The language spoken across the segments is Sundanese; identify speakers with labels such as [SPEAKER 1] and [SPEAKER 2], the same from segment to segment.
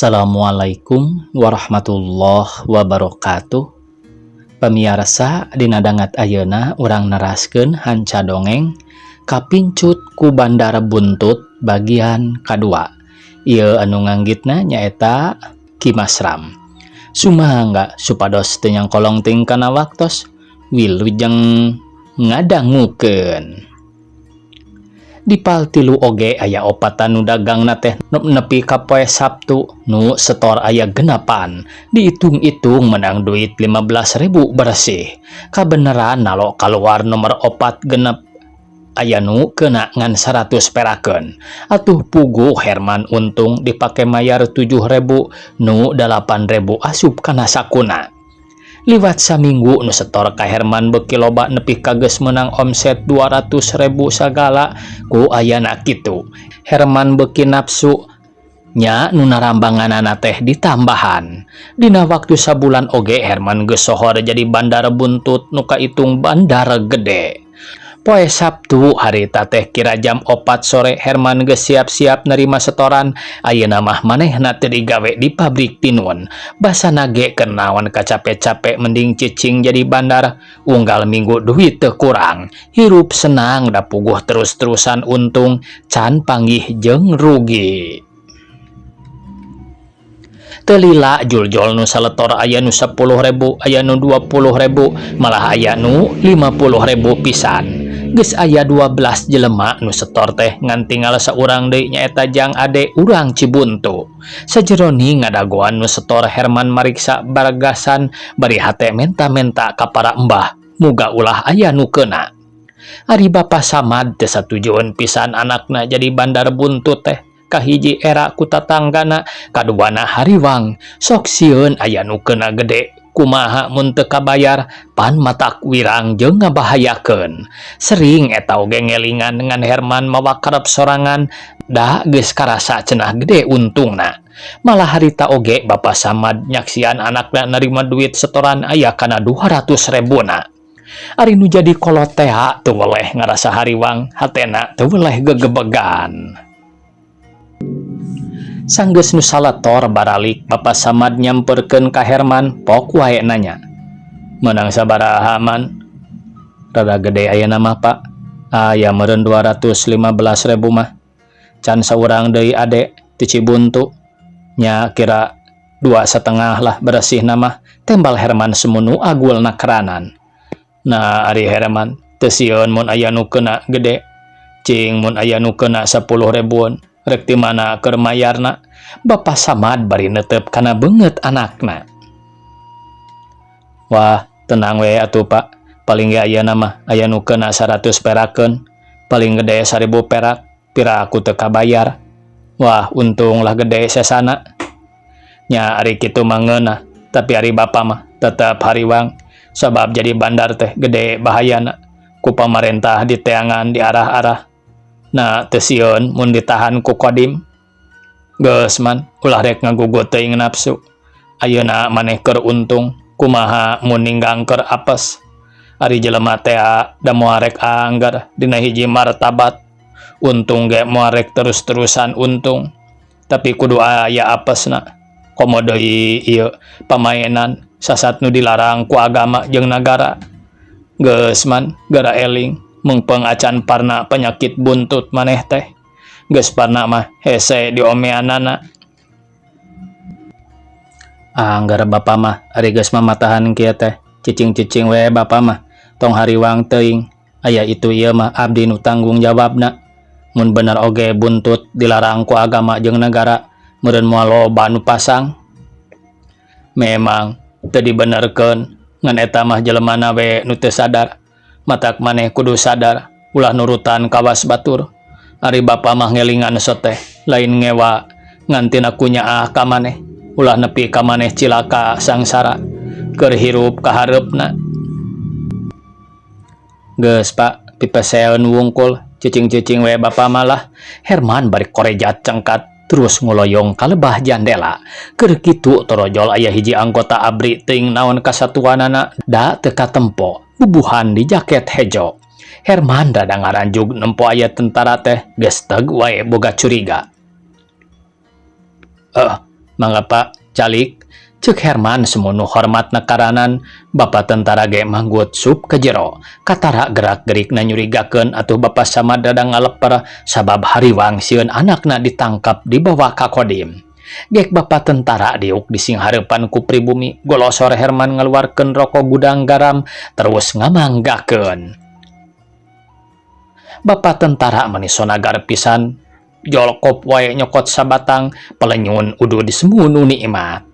[SPEAKER 1] Assalamualaikum warahmatullahi wabarakatuh. Pamirsa dina dangat ayeuna urang neraskeun hanca dongeng kapincut ku Bandar Buntut bagian kadua. Ieu anu nganggitna nyaeta Kimasram. Sumangga supados teu nyangkolong ting kana waktos wilujeng ngadangukeun. Di paltilu oge aya opatan nu dagangna teh nepi ka poe Sabtu nu setor aya genapan diitung-itung menang duit 15.000 bersih. Kabeneran nalo kaluar nomor opat genep aya nu kena ngan 100 perakeun. Atuh puguh Herman untung dipake mayar 7.000 nu 8.000 asup kana sakuna. Liwat saminggu nu setor ka Herman beuki loba nepi ka geus meunang omset 200.000 sagala ku ayana kitu. Herman beuki nafsu nya nu narambanganana teh ditambahan. Dina waktu sabulan oge Herman geus sohor jadi Bandar Buntut nu kaitung bandar gede. Poe Sabtu harita teh kira jam 4 sore Herman geus siap-siap nerima setoran. Ayeuna mah manehna teu digawe di pabrik tinun. Basana ge keur naon kacape-cape mending cicing jadi bandar. Unggal minggu duit teu kurang. Hirup senang da puguh terus-terusan untung can panggih jeung rugi. Teu lila jul-jol nu saletor aya nu 10.000, aya nu 20.000, malah aya nu 50.000 pisan. Geus aya 12 jelema nu setor teh ngan tinggal saurang deui nyaeta Jang Ade urang Cibuntu. Sajeroni ngadagoan nu setor Herman mariksa baragasan bari hate menta-menta ka para embah muga ulah aya nu keuna. Ari Bapa Samad teu satujueun pisan anakna jadi Bandar Buntut teh. Kahiji era ku tatanggana, kaduana hariwang sok sieun aya nu keuna gede. Kumaha mun teu kabayar pan matak wirang jeung ngabahayakeun. Sering eta oge ngelingan dengan Herman mawa karep sorangan da geus karasa cenah gede untungna. Malah harita oge Bapa Samad nyaksian anakna narima duit setoran aya kana 200.000 na. Ari nu jadi kolot teh teu weleh ngarasa hariwang, hatena teu weleh gegebegan. Sanggeus nu salator baralik Bapa Samad nyamperkeun ka Herman pok wae nanya. Menang sabaraha man? Rada gede ayeuna mah Pak. Aya meureun 215.000 mah. Can saurang deui ade ti Cibuntu. Nya kira 2,5 lah bersihna mah. Tembal Herman semunu agulna keranan. Nah ari Herman teu sieun mun aya nu keuna gede. Cing mun aya nu keuna 10.000-an. Rek ti mana keur mayarna. Bapa Samad bari neuteup kana beungeut anakna. Wah, tenang we atuh Pak. Paling ge ayeuna mah aya nu keuna 100 perakeun. Paling gede 1.000 perak. Pira aku teu kabayar. Wah, untung lah gede sesana. Nya ari kitu mah ngeunah, tapi ari Bapa mah tetep hariwang. Sabab jadi bandar teh gede bahayana. Ku pamarentah diteangan di arah-arah. Nah, teu sieun mun ditahan ku Kodim. Geus man, ulah rek ngagugut teuing nafsu. Ayeuna maneh keur untung, kumaha mun ninggang keur apes. Ari jelema teh da moal rek anggar dina hiji martabat. Untung ge moal rek terus-terusan untung. Tapi kudu aya apesna. Komo deui ieu pamaenan sasat nu dilarang ku agama jeung nagara. Geus man, gara eling mengpeng acan parna penyakit buntut maneh teh. Geus parna mah hese diomeanana. Anggar Bapa mah ari geus mamatahan kieu teh cicing-cicing we Bapa mah tong hariwang teuing. Aya itu ieu mah abdi nu tanggung jawabna. Mun bener oge buntut dilarang ku agama jeung negara meureun moal loba nu pasang. Memang teu dibenerkeun ngan eta mah jelemana we nu teu sadar. Matak maneh kudu sadar ulah nurutan kawas batur. Ari Bapa mah ngelingan soteh lain ngewa ngantina kunyaah ka maneh ulah nepi ka maneh cilaka sangsara keur hirup ka hareupna. Geus Pak pipeseun wungkul cicing-cicing we Bapa malah. Herman bari korejat cengkat terus nguloyong ka lebah jandela. Keur kitu torojol aya hiji anggota ABRI teuing naon kasatuanana da teu katempo. Bubuhan di jaket hejo. Herman rada ngaranjug nempo aya tentara teh geus teug wae boga curiga. Mangga Pak, calik. Cek Herman semono hormat nakaranan, Bapak tentara ge manggut sup ke jero. Katara gerak-gerik na nyurigakeun atuh Bapak Samad dadang ngaleper sabab hariwang sieun anakna ditangkap di bawah ka Kodim. Gek Bapak tentara diuk di singharepan ku pribumi, golosor Herman ngeluarkeun rokok gudang garam terus ngamanggakeun. Bapak tentara menisonagar pisan, jolkop wae nyokot sabatang, pelenyun udu disemunu nikmat.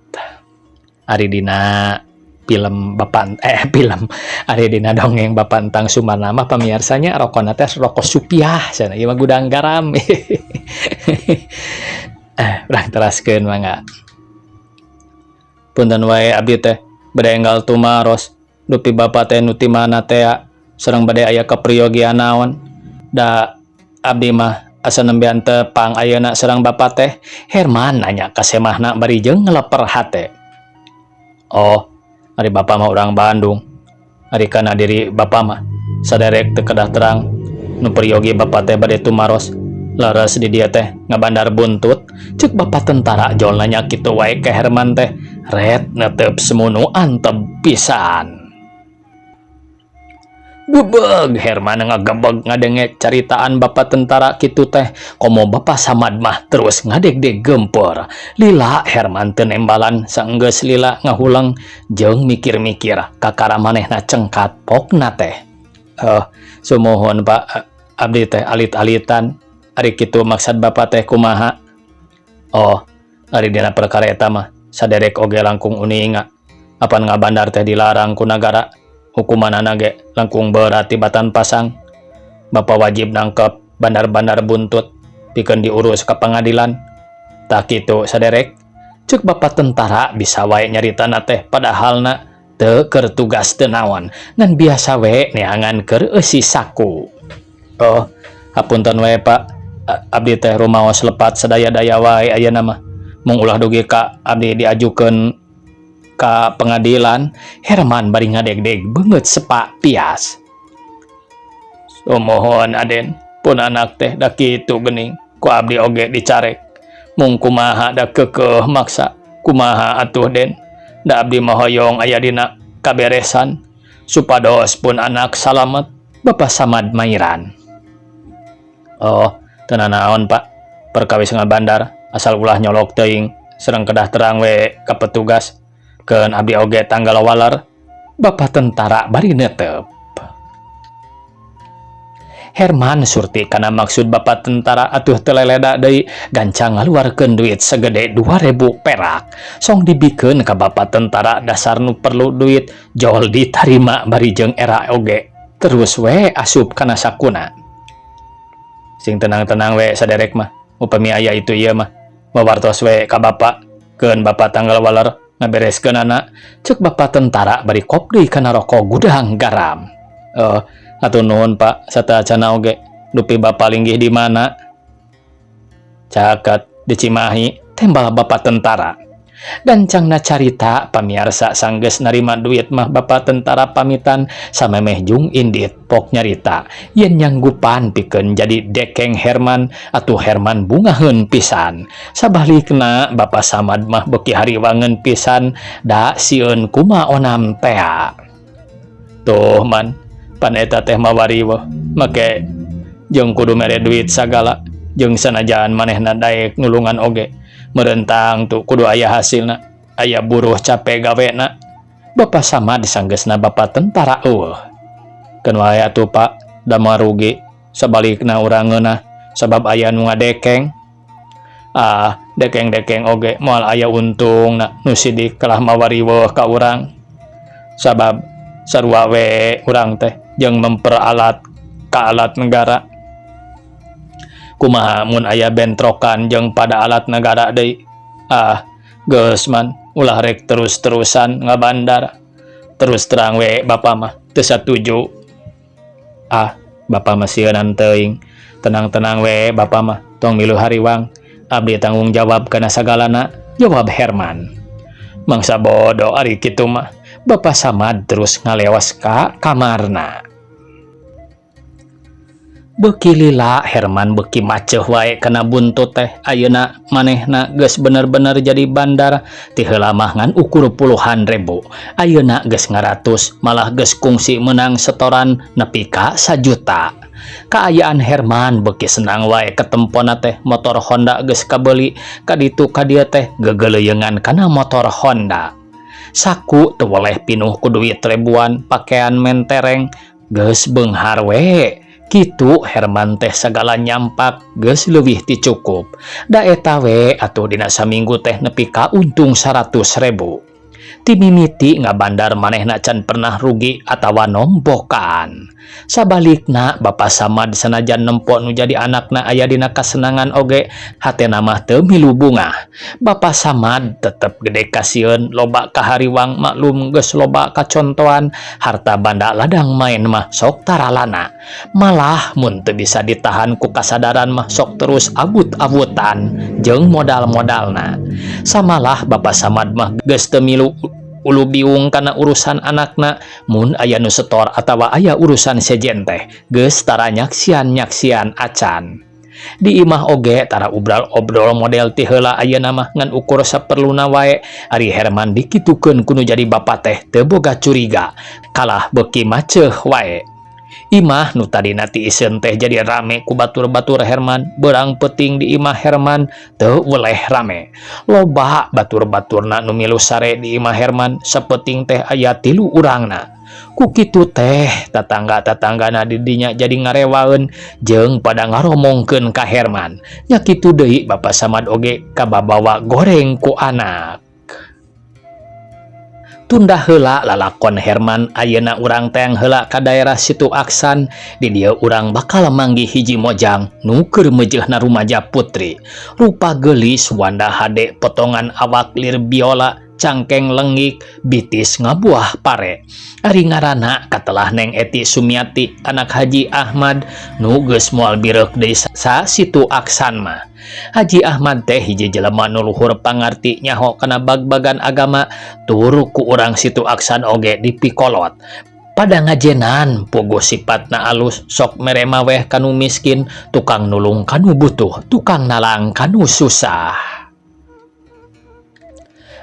[SPEAKER 1] Ari dina film ari dina dongeng Bapak Entang Sumarna mah pamiarsanya rokona teh rokok supiah cenah ieu mah gudang garam. Urang teraskeun mangga. Punten wae abdi teh bade enggal tumaros dupi Bapak teh nu ti mana teh sareng bade aya kapriyogian naon. Da abdi mah asa nembean tepang ayeuna sareng Bapak teh. Herman nanya ka semahna bari jeung ngeleper hate. Oh, ari Bapak mah urang Bandung. Ari kana diri Bapak mah saderek teu kedah terang nu priyogi Bapak teh bade tumaros laras di dia teh ngabandar buntut. Cek Bapak tentara jol nanya kitu wae ke Herman teh ret netep semunu antep pisan. Bebeg Herman ngagebeg ngadenge caritaan Bapak tentara kitu teh, komo Bapak Samad mah terus ngadeg-deg gempor. Lila Herman teu nembalan saenggeus lila ngahulang jeung mikir-mikir kakara manehna cengkat pokna teh. Sumohon Pak, abdi teh alit-alitan. Ari kitu maksud Bapak teh kumaha? Oh, ari dina perkara eta mah saderek oge langkung uninga. Apan ngabandar teh dilarang ku nagara. Hukumanana ge langkung berat tibatan pasang. Bapak wajib nangkep bandar-bandar buntut pikeun diurus ke pengadilan. Tak kitu saderek, cek Bapak tentara bisa wae nyaritana teh padahalna teu keur tugas teu naon ngan biasa wae neangan keur eusi saku. Oh, hapunten wae Pak, abdi teh rumaos lepat sadaya-daya wae ayeuna mah. Mung ulah dugi ka abdi diajukeun ka pengadilan. Herman bari ngadeg-deg beungeut sepak pias. Sumohon Aden, pun anak teh da kitu geuning ku abdi oge dicarek. Mung kumaha da keukeuh maksa, kumaha atuh Den? Da abdi mah hoyong aya dina kaberesan supados pun anak salamet. Bapak Samad mairan. Oh, teu naon Pak, perkawis ngabandar asal ulah nyolok teuing sareng kedah terang we ka petugas. Keun abdi oge tanggal waler. Bapak tentara bari netep. Herman surti kana maksud Bapak tentara atuh teu leleda deui gancang ngaluarkeun duit segede 2.000 perak. Song dibikeun ka Bapak tentara dasar nu perlu duit jol ditarima bari jeung era oge. Terus we asup kana sakuna. Sing tenang-tenang we saderek mah. Upami aya itu ieu mah mawartos we ka Bapak keun Bapak tanggal waler ngabereskeun anak. Cek Bapak tentara bari kopri kana rokok gudang garam. Atuh nuhun Pak, sateuacanna oge dupi Bapak linggih di mana? Caket di Cimahi, tembal Bapak tentara. Gancangna carita pamiarsa sanggeus narima duit mah Bapak tentara pamitan samemeh jung indit pok nyarita yen nyanggupan pikeun jadi dekeng Herman atuh Herman bungaheun pisan. Sabalikna Bapak Samad mah beuki hariwangeun pisan da sieun kumaonam tea. Tuh man, pan eta teh mawariweuh make jeung kudu mere duit sagala jeung sanajan manehna daek nulungan oge. Merentang tuh kudu aya hasilna, aya buruh capek gawena. Bapak Samad sanggeusna Bapak tentara eueuh. Keun wae atuh Pak, da marugi sabalikna urang ngeunah sabab aya nu ngadekeng. Dekeng-dekeng oge moal aya untungna nu sidik kalah mawariweuh ka urang. Sabab sarua we urang teh jeung memperalat ka alat negara. Kumaha mun aya bentrokan jeung pada alat negara deui. Geus man ulah rek terus-terusan ngabandar. Terus terang we Bapak mah teu satuju. Bapak mah sieun teuing. Tenang-tenang we Bapak mah tong milu hariwang. Abdi tanggung jawab kana sagalana, jawab Herman. Mangsa bodoh ari kitu mah. Bapak Samad terus ngalewas ka kamarna. Beuki lila Herman beuki maceh wae kena buntut teh. Ayeuna manehna geus bener-bener jadi bandar. Ti heula mah ngan ukur puluhan ribu, ayeuna geus ngaratus, malah geus kungsi menang setoran nepi ka 1 juta. Kaayaan Herman beuki senang wae ketempona teh motor Honda geus kabeuli. Kaditu ka dieu teh gegeleuyeungan kana motor Honda. Saku teu boleh pinuh ku duit ribuan, pakaian mentereng geus beunghar we. Kitu Herman teh sagala nyampak geus leuwih ti cukup. Da eta we atuh dina saminggu teh nepi ka untung 100.000. Ti mimiti ngabandar manehna can pernah rugi atawa nombokan. Sabalikna Bapak Samad sanajan nempo nu jadi anakna aya dina kasenangan oge, hatena mah teu milu bungah. Bapak Samad tetep gede kasieun, loba kahariwang, maklum geus loba kacontoan, harta banda ladang main mah sok taralana. Malah mun teu bisa ditahan ku kasadaran mah sok terus abut-abutan jeung modal-modalna. Samalah Bapak Samad mah geus teu milu ulu biung kana urusan anakna. Mun aya nu setor atawa aya urusan sejen teh geus tara nyaksian-nyaksian acan. Di imah oge tara obrol model ti heula ayeuna mah ngan ukur saperluna wae. Ari Herman dikitukeun kudu jadi bapa teh teu boga curiga, kalah beuki maceh wae. Imah nu tadina ti iseun teh jadi rame ku batur-batur Herman. Beurang peuting di imah Herman teu weleh rame. Loba batur-baturna nu milu sare di imah Herman, sapeuting teh aya 3 urangna. Ku kitu teh tatangga-tatanggana di dinya jadi ngarewaeun jeung pada ngaromongkeun ka Herman. Nya kitu deui Bapak Samad oge kababawa goreng ku anak. Tunda heula lalakon Herman, ayeuna urang teang heula ka daerah Situ Aksan. Di dieu urang bakal manggih hiji mojang nu keur meujeuhna rumaja putri. Rupa geulis, wanda hade, potongan awak lir biola, cangkeng lenggik, bitis ngabuah pare. Ari ngaranna katelah Neng Eti Sumiati, anak Haji Ahmad nu geus moal bireuk deui sa Situ Aksan mah. Haji Ahmad teh hiji jelema nu luhur pangarti nyaho kana bag-bagan agama, tur ku urang Situ Aksan oge dipikolot. Pada ngajenan puguh sipatna alus, sok mere maweh kanu miskin, tukang nulung kanu butuh, tukang nalang kanu susah.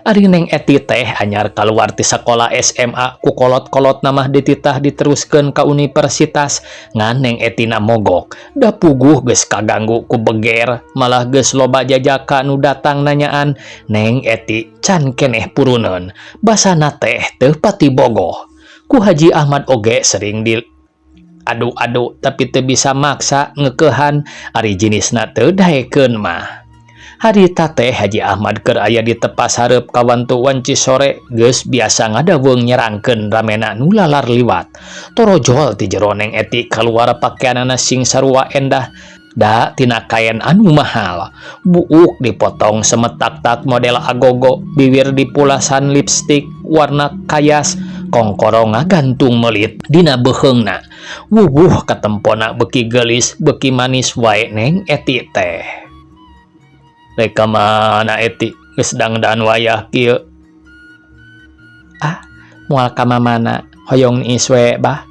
[SPEAKER 1] Ari Neng Eti teh anyar kaluar ti sakola SMA, ku kolot-kolot namah dititah diteruskeun ka universitas. Ngan Neng Eti na mogok, da puguh geus kaganggu ku beger, malah geus loba jajaka nu datang nanyaan. Neng Eti can keneh puruneun, basana teh teu pati bogoh. Ku Haji Ahmad oge sering di adu-adu tapi teu bisa maksa ngeukehan, ari jenisna teu daekeun mah. Harita teh Haji Ahmad keur aya di tepas hareup kawantu wanci sore, geus biasa ngadaweung nyerangkeun ramena nu lalar liwat. Torojol ti jero Neng Eti kaluar pakaianana sing sarua endah, da tina kain anu mahal. Buuk dipotong semetak-tak model agogo, bibir dipulasan lipstik warna kayas, kongkorong ngagantung melit dina beuheungna. Wubuh katempona beuki geulis, beuki manis wae Neng Eti teh. Reka mana Eti geus dangdan wayah kieu? Ah, moal ka mana? Hoyong niis we bah.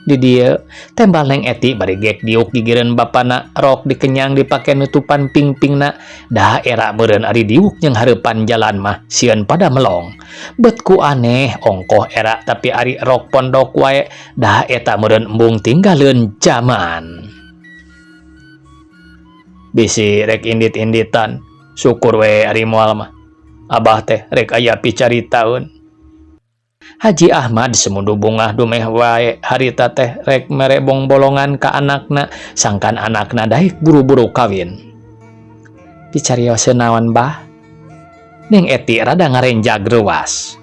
[SPEAKER 1] Di dieu tembal Neng Eti bari gek diuk digireun bapana, rok dikenyang dipake nutupan ping-pingna. Da era meureun ari diuk jeung hareupan jalan mah sieun pada melong. Bet ku aneh ongkoh era tapi ari rok pondok wae, da eta meureun embung tinggaleun zaman. Bisi rek indit-inditan, syukur we ari moal mah. Abah teh rek aya picaritaeun. Haji Ahmad semundu bungah dumeh wae, harita teh rek mere bolongan ka anakna, sangkan anakna daek buru-buru kawin. Picarioseun naon bah? Neng Eti rada ngarenjag reuas.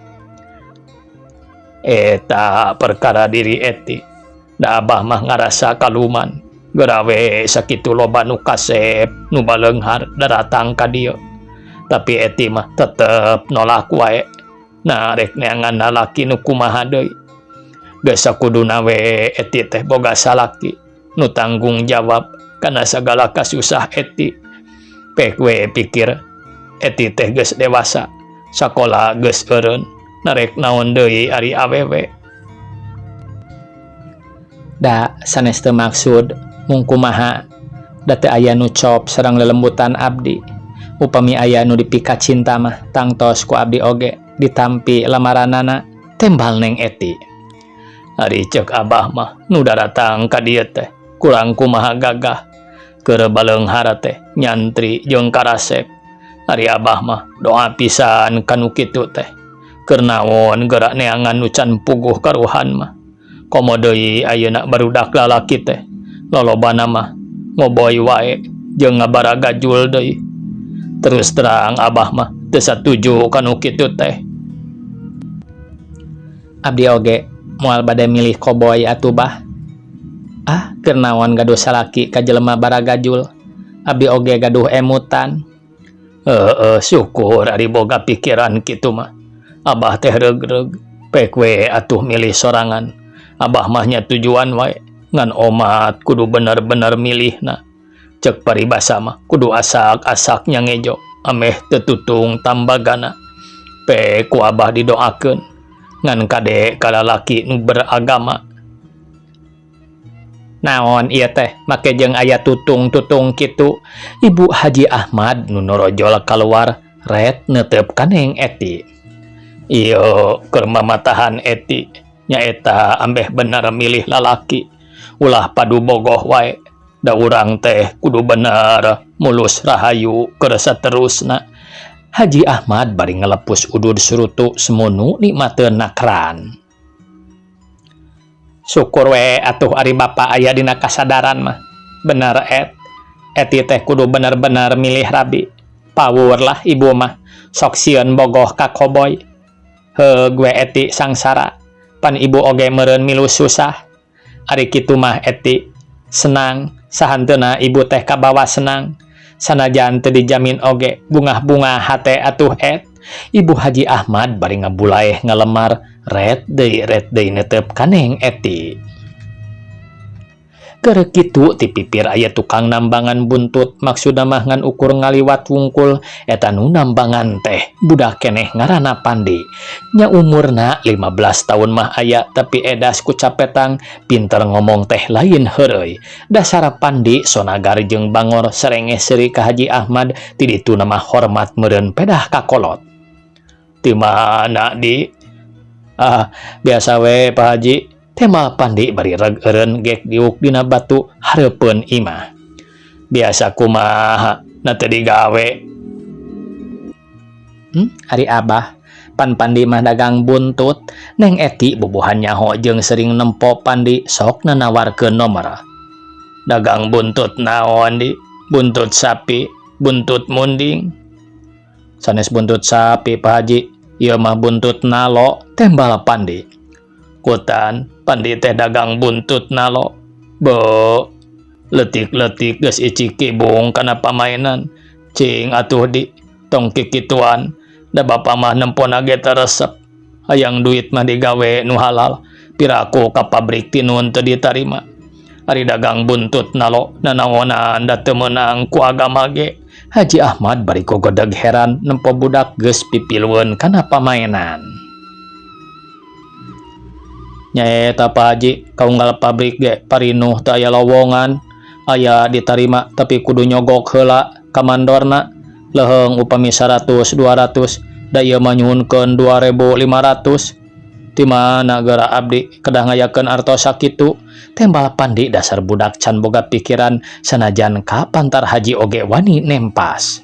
[SPEAKER 1] Eta perkara diri Eti, da abah mah ngarasa kaluman. Garawe sakitu loba nu kasep, nu baleunghar daratang ka dieu. Tapi Eti mah tetep nolak wae. Nah rek neangan lalaki nu kumaha deui. Geus sakuduna we Eti teh boga salaki nu tanggung jawab kana sagala kasusah Eti. Pek we pikir Eti teh geus dewasa, sakola geus eureun, narek naon deui ari awewe. Da sanes teu maksud mung kumaha da teu aya nu cop sareng lelembutan abdi. Upami aya nu dipika cinta mah tangtos ku abdi oge ditampi lamaranana tembal neng Eti. Ari ceuk Abah mah nu datang ka dieu teh kurang kumaha gagah keur baleunghara teh nyantri jeung karasep. Ari Abah mah doa pisan kanu kitu teh keur naon geura neangan nu can puguh karuhan mah. Komo deui ayeuna barudak lalaki teh lolobana mah ngoboy wae jeung ngabaraga jul deui. Terus terang Abah mah teu satuju kanu kitu teh. Abdi oge moal bade milih koboy atuh Bah. Keur naon gaduh salaki ka jelema baragajul. Abdi oge gaduh emutan. Syukur ari boga pikiran kitu mah. Abah teh regreg pek we atuh milih sorangan. Abah mah nya tujuan wae ngan omat kudu bener-bener milihna. Cek paribasa mah kudu asak-asak nya ngejo ameh teu tutung tambagana. Pe ku Abah didoakeun ngan kade kalalaki nu beragama. Naon ieu teh make jeung aya tutung-tutung kitu. Ibu Haji Ahmad nu norojol kaluar ret neuteup ka Neng Eti. Ieu keur mamatahan Eti nyaeta ambeh bener milih lalaki ulah padu bogoh wae. Da urang teh kudu bener mulus rahayu keur saterusna. Haji Ahmad bari ngalepus udud surutu semunu nikmateun nakran. Syukur we atuh ari bapa aya dina kasadaran mah. Bener Eti teh kudu bener-bener milih rabi. Pawur lah ibu mah sok sieun bogoh ka koboy. Heug we Eti sangsara pan ibu oge meureun milu susah. Ari kitu mah Eti senang sahanteuna ibu teh kabawa senang. Sanajan teu dijamin oge bungah-bungah hate atuh Ibu Haji Ahmad bari ngabulaeh ngalemar ret deui neuteup ka Neng Eti. Keur kitu ti pipir aya tukang nambangan buntut maksudna mah ngan ukur ngaliwat wungkul eta nu nambangan teh budak keneh ngaranna Pandi. Nya umurna 15 tahun mah aya tapi edas ku capetang pinter ngomong teh lain heureuy. Dasar Pandi sonagar jeung bangor serengeh seuri ka Haji Ahmad ti ditu nama hormat meureun pedah ka kolot. Ti mana di? Biasa we Pak Haji. Temal Pandi bari reg-eureun gek diuk dina batu hareupeun imah. Biasa kumaha na teu digawe. Ari Abah pan Pandi mah dagang buntut. Neng Eti bobohan nyaho jeung sering nempo Pandi sok nanawarkeun nomor. Dagang buntut naon di? Buntut sapi, buntut munding. Sanes buntut sapi Pak Haji, ieu mah buntut nalo, tembal Pandi. Kutan Pandi teh dagang buntut nalo. Letik-letik geus icik kibung kana pamainan. Cing atuh di tong kikituan. Da bapa mah nempona ge teu resep. Hayang duit mah digawe nu halal. Piraku ka pabrik tinun teu ditarima. Ari dagang buntut nalo nanaonan da teu meunang ku agama ge. Haji Ahmad bari gogodeg heran nempo budak geus pipilweun kana pamainan. Nyaeta Pak Haji, kaunggal pabrik ge parinuh teu aya lowongan, aya ditarima tapi kudu nyogok heula ka mandorna. Leheung upami 100 200 da ieu mah nyuhunkeun 2500. Ti mana geura abdi kedah ngayakeun artos sakitu. Tembal Pandi dasar budak can boga pikiran sanajan ka pantar Haji oge wani nempas.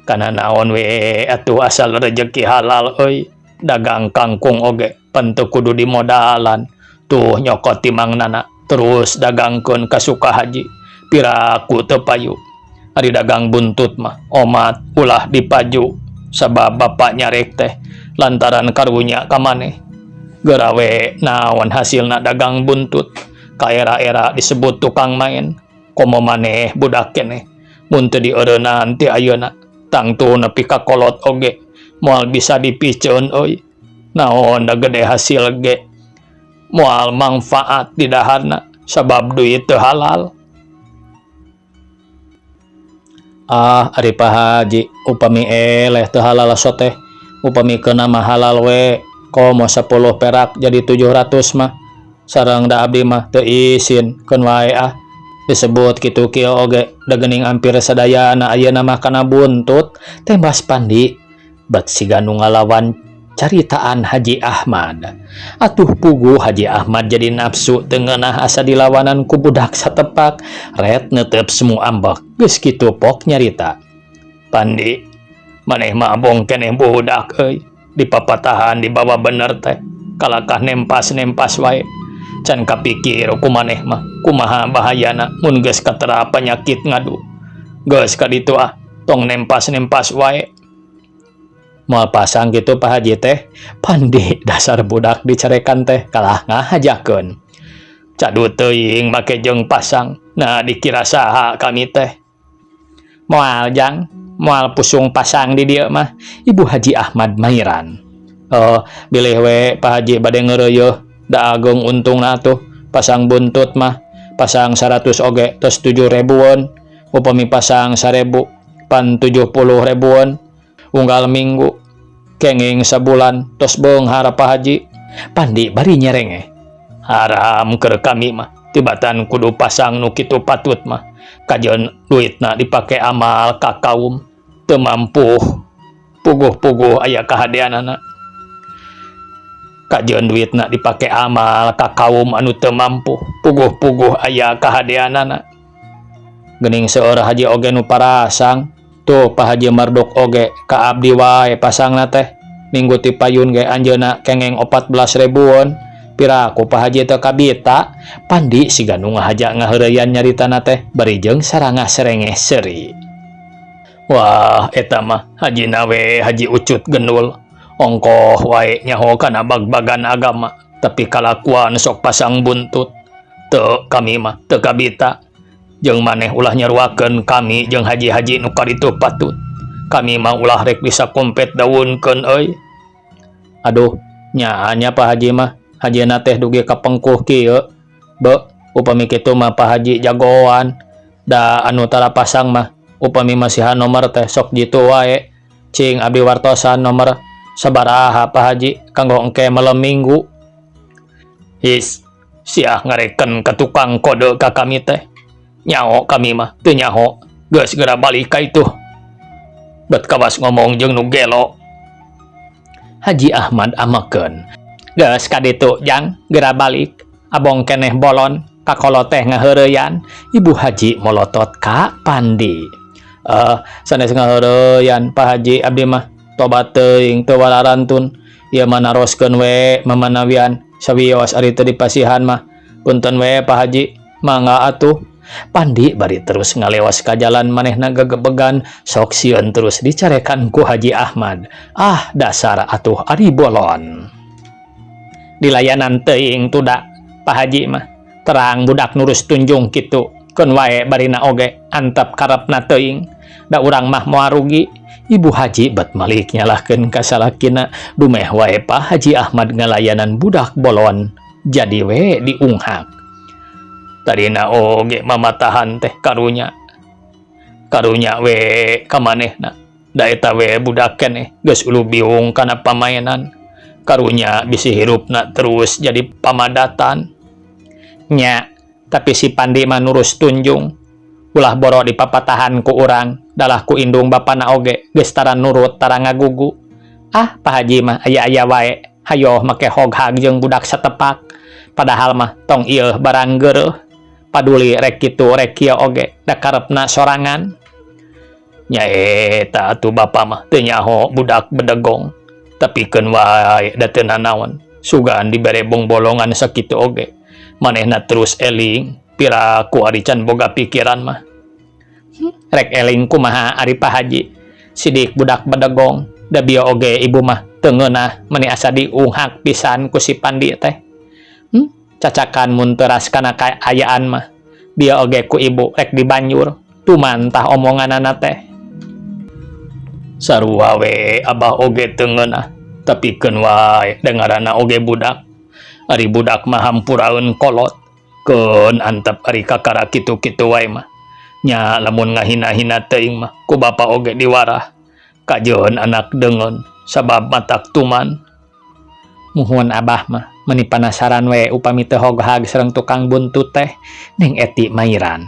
[SPEAKER 1] Kana naon we atuh asal rejeki halal euy. Dagang kangkung oge pentu kudu dimodalan. Tuh nyokot timangnana terus dagangkeun ka suka Haji. Piraku teu payu. Ari dagang buntut mah omat ulah dipaju sabab bapak nyarek teh lantaran karunya ka maneh. Geura we naon hasilna dagang buntut. Ka era-era disebut tukang main. Komo maneh budak keneh mun teu dieureunaan ti ayeuna tangtu nepi ka kolot oge moal bisa dipiceun euy. Naon da gede hasil ge moal manfaat di daharna sabab duit teu halal. Ari Pak Haji upami eleh teu halal soteh upami keuna mah halal we komo 10 perak jadi 700 mah sareng da abdi mah teu isin keun wae disebut gitu kieu oge da geuning hampir sadayana ayeuna mah kana buntut tembas pandi bat siga nu ngalawan caritaan Haji Ahmad. Atuh puguh Haji Ahmad jadi nafsu teu ngeunah asa dilawanan ku budak satepak ret neuteup semu ambek geus kitu pok nyarita. Pandi maneh mah abong keneh budak euy di papatahan di bawah bener teh kalakah nempas-nempas wae. Can kapikir ku maneh mah kumaha bahayana mun geus katera penyakit ngadu. Geus ka ditu tong nempas-nempas wae. Moal pasang gitu Pak Haji teh, pandi dasar budak dicerekan teh kalah ngahajakeun. Cadu teuing make jeung pasang. Nah dikira saha kami teh. Moal jang, moal pusung pasang di dieu mah Ibu Haji Ahmad Mairan. Bilih we Pak Haji bade ngeureuyeuh da agung untungna tuh pasang buntut mah pasang 100 oge tos 7.000 won, upami pasang 1.000 pan 70.000 won, unggal minggu kenging sabulan tos beunghar Pak Haji. Pandi bari nyerenge haram keur kami mah tibatan kudu pasang nu kitu patut mah kajeun duitna dipake amal ka kaum teu mampu puguh-puguh aya kahadeanana. Kajeun duitna dipake amal ka kaum anu teu mampu puguh-puguh aya kahadeanana. Geuning seueur Haji oge nu parasang tuh Pak Haji Marduk oge ka abdi wae pasangna teh minggu ti payun ge anjeunna kengeng 14.000 won. Piraku Pak Haji teu kabita. Pandi siga nu ngahaja ngaheureuyan nyaritana teh bari jeung sarangah serengeh seuri. Wah eta mah hajina we Haji Ucut Gendul ongkoh wae nyaho kana bag-bagan agama tapi kalakuan sok pasang buntut teu kami mah teu kabita. Jeung maneh ulah nyaruakeun kami jeung haji-haji nu kaditu patut. Kami mah ulah rek bisa kompet daunkeun euy. Aduh nyaanya Pak Haji mah hajina teh dugi kapengkuh kieu. Upami kitu mah Pak Haji jagoan da anu tara pasang mah upami masihan nomor teh sok jitu wae. Cing abdi wartosan nomor sabaraha Pak Haji kanggo engke malam minggu. His siah ngareken ka tukang kode ka kami teh. Nyaho kami mah teu nyaho geus segera balik ka itu. Bet kawas ngomong jeung nu gelo. Haji Ahmad amakeun. Geus ka ditu jang geura balik. Abong keneh bolon kakolo teh ngaheureuyan. Ibu Haji molotot ka Pandi. Sanes ngaheureuyan Pak Haji abdi mah tobat teuing teu walarantun. Ieu mah naroskeun we mamanawian sawios ari teu dipasihan mah. Punten we Pak Haji mangga atuh. Pandi bari terus ngalewas ka jalan manehna gegebegan sok sieun terus dicarekan ku Haji Ahmad. Dasar atuh ari bolon. Dilayanan teuing tuda Pak Haji mah terang budak nurus tunjung kitu keun wae barina oge antep karepna teuing. Da urang mah moal rugi. Ibu Haji bat malik nyalahkeun ka salakina dumeh wae Pak Haji Ahmad ngalayanan budak bolon jadi we diunghak. Tadina oge mamatahan teh karunya we ka manehna. Da eta we budak keneh geus ulu biung kana pamainan. Karunya bisi hirupna terus jadi pamadatan. Nya, tapi si Pandi mah nurus tunjung. Ulah boro di papatahan ku urang, dalah ku indung bapana oge geus tara nurut tara ngagugu. Pak Haji mah aya-aya wae, hayo make hoghag jeung budak satepak. Padahal mah tong ieu barang geureuh. Paduli rek kitu rek kieu oge da karepna sorangan. Nya eta atuh bapa mah teu nyaho budak bedegong. Tapikeun wae da teu nanaon. Sugan dibere bolongan sakitu oge. Manehna terus eling piraku ari can boga pikiran mah. Rek eling kumaha ari Pak Haji. Sidik budak bedegong da bieu oge ibu mah teu ngeunah meuni asa diunghak pisan ku si Pandi teh. Cacakan mun teuras kana kaayaan mah bieu oge ku ibu rek dibanjur tumantah omonganana teh. Sarua we abah oge teu ngeunah tapikeun wae dengaranna oge budak. Ari budak mah hampuraeun kolot keun antep ari kakara kitu-kitu wae mah. Nya lamun ngahina-hina teuing mah ku bapa oge diwarah kajeun anak deungeun sabab matak tuman. Muhun Abah mah meni panasaran we upami teu hoghag sareng tukang buntut teh ning eti mairan.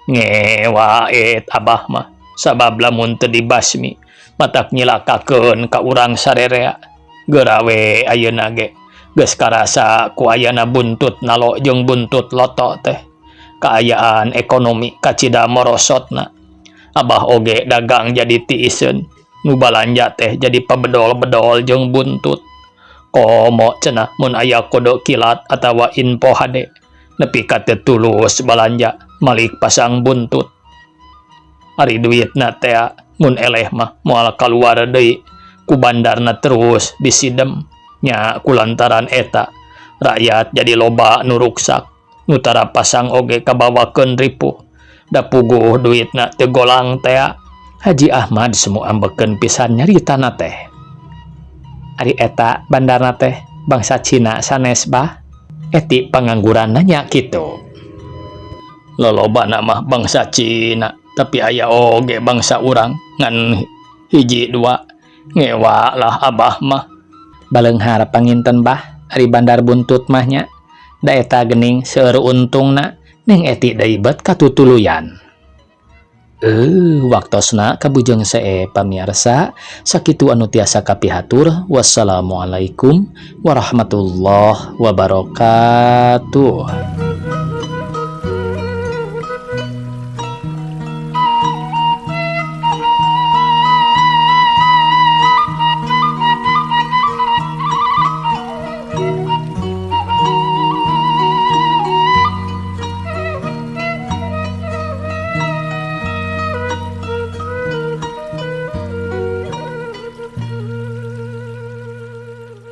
[SPEAKER 1] Ngewaet Abah mah sabab lamun teu dibasmi matak nyilakakeun ka urang sarerea. Geurawe ayeuna ge geus karasa ku ayana buntut nalo jeung buntut loto teh. Kaayaan ekonomi kacida morosotna. Abah oge dagang jadi tiiseun. Nu balanja teh jadi pabedol-bedol jeung buntut. Komo cenah mun aya kode kilat atawa info hade nepi ka teu tulus balanja malik pasang buntut. Ari duitna teh mun eleh mah moal kaluar deui ku bandarna terus disidem nya kulantaran eta rakyat jadi loba nu ruksak nu tara pasang oge kabawakeun ripuh da puguh duitna teu golang teh. Haji Ahmad semu ambekeun pisan nyaritana teh. Ari eta bandarna teh bangsa Cina sanes bah eti pangangguran nya kitu. Lolobana mah bangsa Cina tapi aya oge bangsa urang ngan hiji dua. Ngewa lah Abah mah. Baleunghar panginten bah ari bandar buntut mah nya da eta geuning seueur untungna ning eti deui bet katutuluyan. Waktosna kabujeng sae pamirsa sakitu anu tiasa kapihatur. Wassalamualaikum warahmatullahi wabarakatuh.